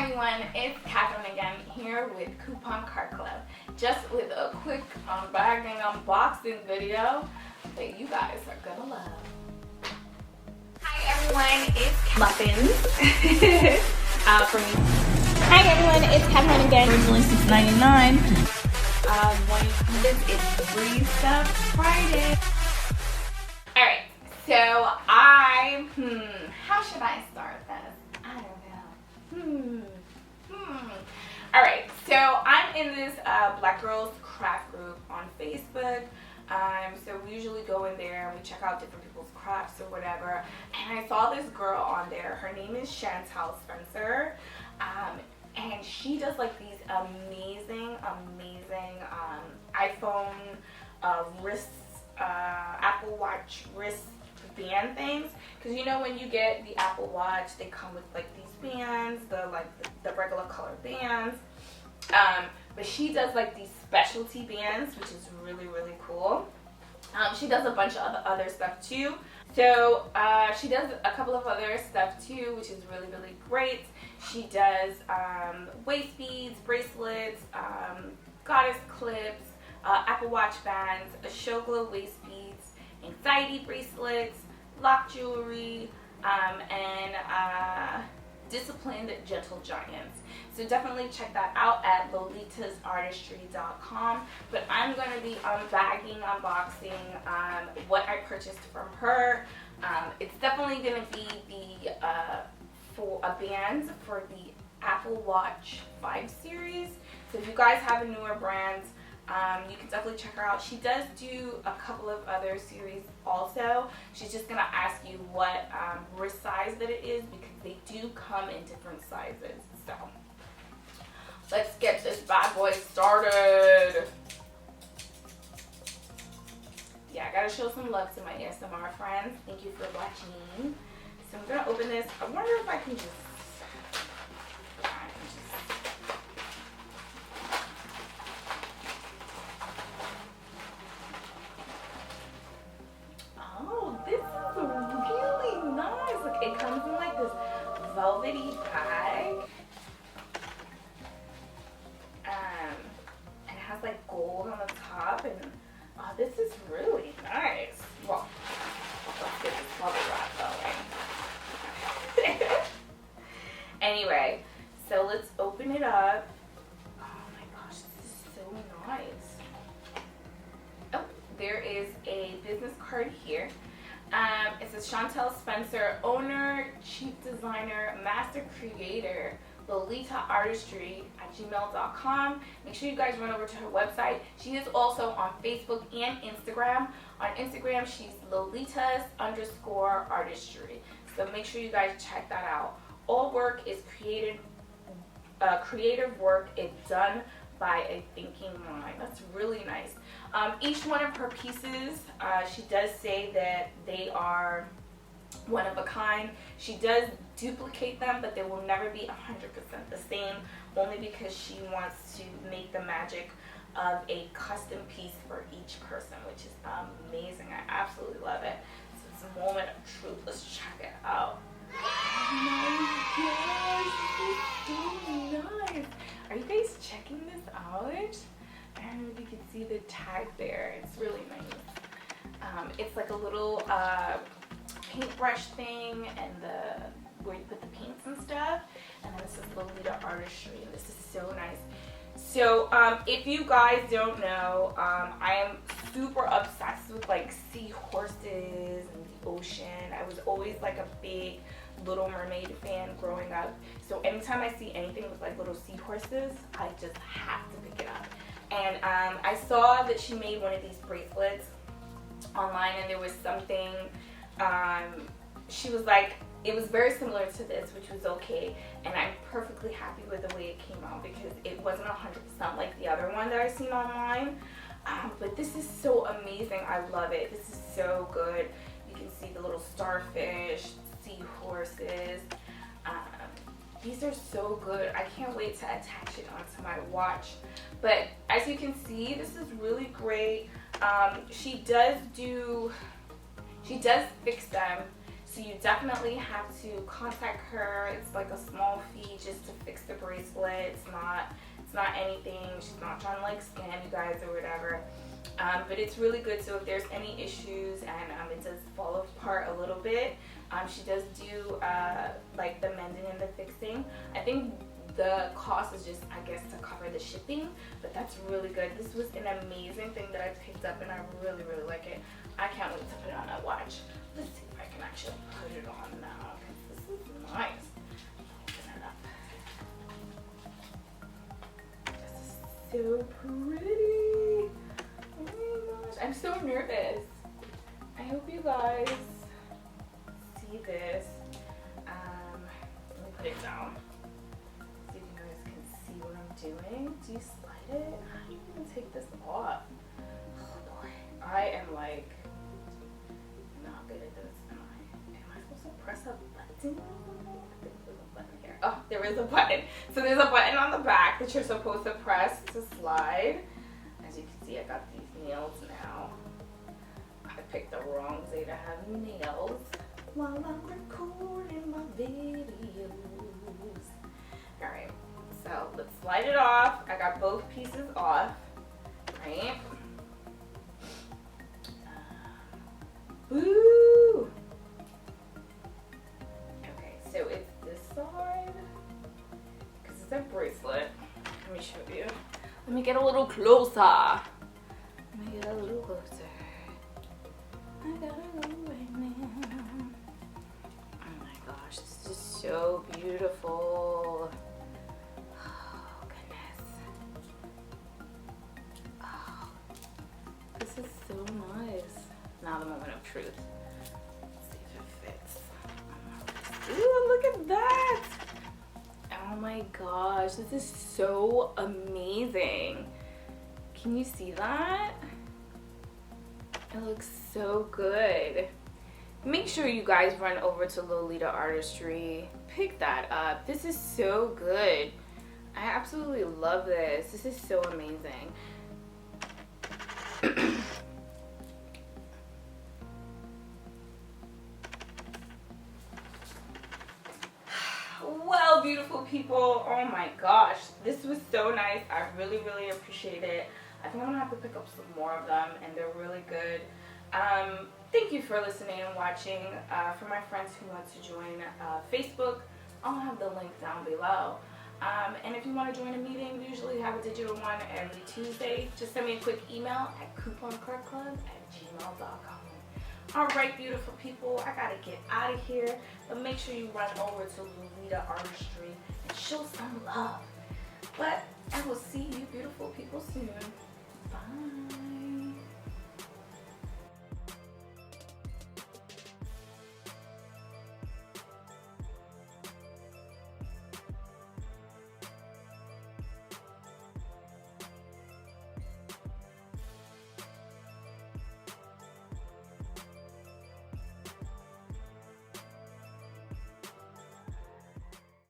everyone, it's Catherine again here with Coupon Cart Club. Just with a quick unbagging unboxing video that you guys are gonna love. Hi everyone, it's Muffins from me. Hi everyone, it's Catherine again. Originally $6.99. When you see this, it's free stuff Friday. Alright, so how should I start this? I don't know. Alright, so I'm in this Black Girls Craft group on Facebook. So we usually go in there and we check out different people's crafts or whatever. And I saw this girl on there. Her name is Chantel Spencer. And she does like these amazing iPhone wrist, Apple Watch wrist band things. Because you know when you get the Apple Watch, they come with like these bands, the regular color bands. But she does like these specialty bands, which is really, really cool. She does a bunch of other stuff too. So she does a couple of other stuff too, which is really, really great. She does waist beads, bracelets, goddess clips, Apple Watch bands, a show glow waist beads, anxiety bracelets, lock jewelry, and disciplined gentle giants. So definitely check that out at lolitasartistry.com. But I'm going to be unboxing what I purchased from her. It's definitely going to be the for a band for the Apple Watch 5 series. So if you guys have a newer brand, you can definitely check her out. She does do a couple of other series also. She's just gonna ask you what wrist size that it is, because they do come in different sizes. So let's get this bad boy started. Yeah, I gotta show some love to my ASMR friends. Thank you for watching. So I'm gonna open this. I wonder if I can just it comes in like this velvety bag, and it has like gold on the top, and oh, this is really nice. Well, let's get this bubble wrap going. Anyway, so let's open it up. Oh my gosh, this is so nice. Oh, there is a business card here. It says Chantel Spencer, owner, chief designer, master creator, lolitaartistry@gmail.com. Make sure you guys run over to her website. She is also on Facebook and Instagram. On Instagram, she's lolitas_artistry. So make sure you guys check that out. All work is creative work. It's done by a thinking mind. That's really nice. Each one of her pieces, she does say that they are one of a kind. She does duplicate them, but they will never be 100% the same, only because she wants to make the magic of a custom piece for each person, which is amazing. I absolutely love it. So it's a moment of truth. Let's check it out. Oh my gosh, this is so nice. Are you guys checking this out? I don't know if you can see the tag there. It's really nice. It's like a little paintbrush thing, and where you put the paints and stuff. And then it says Lolita Artistry, and this is so nice. So if you guys don't know, I am super obsessed with like seahorses and the ocean. I was always like a big Little Mermaid fan growing up. So anytime I see anything with like little seahorses, I just have to pick it up. And I saw that she made one of these bracelets online, and there was something, she was like, it was very similar to this, which was okay, and I'm perfectly happy with the way it came out, because it wasn't 100% like the other one that I've seen online. But this is so amazing. I love it. This is so good. You can see the little starfish, seahorses. These are so good. I can't wait to attach it onto my watch. But as you can see, this is really great. She does fix them So you definitely have to contact her. It's like a small fee just to fix the bracelet. It's not anything. She's not trying to like scam you guys or whatever. But it's really good. So if there's any issues and it does fall apart a little bit, she does do like the mending and the fixing. I think the cost is just, I guess, to cover the shipping, but that's really good. This was an amazing thing that I picked up and I really, really like it. I can't wait to put it on that watch. Let's see if I can actually put it on now, because this is nice. Open it up. This is so pretty. Oh my gosh, I'm so nervous. I hope you guys see this. Let me put it down. See if you guys can see what I'm doing. Do you slide it? How do you even take this off? Oh boy, I am like not good at this. Am I supposed to press a button? I think there's a button here. Oh, there is a button. So there's a button on the back that you're supposed to press to slide. As you can see, I got these nails now. I picked the wrong day to have nails while I'm recording my videos. Alright, so let's slide it off. I got both pieces off, right? Woo! Okay, so it's this side, because it's a bracelet. Let me show you. Let me get a little closer. Let me get a little closer. I gotta go right now. Oh my gosh, this is so beautiful. Oh goodness. Oh, this is so nice. Now the moment of truth. Let's see if it fits. Ooh, look at that. Oh my gosh, this is so amazing. Can you see that? It looks so good. Make sure you guys run over to Lolita Artistry. Pick that up. This is so good. I absolutely love this. This is so amazing. Well, beautiful people, oh my gosh, this was so nice. I really, really appreciate it. I think I'm gonna have to pick up some more of them, and they're really good. Thank you for listening and watching. For my friends who want to join Facebook, I'll have the link down below. And if you want to join a meeting, we usually have a digital one every Tuesday. Just send me a quick email at couponclerkclub@gmail.com. Alright, beautiful people, I gotta get out of here, but make sure you run over to Lolita Artistry and show some love. But I will see you beautiful people soon. Bye.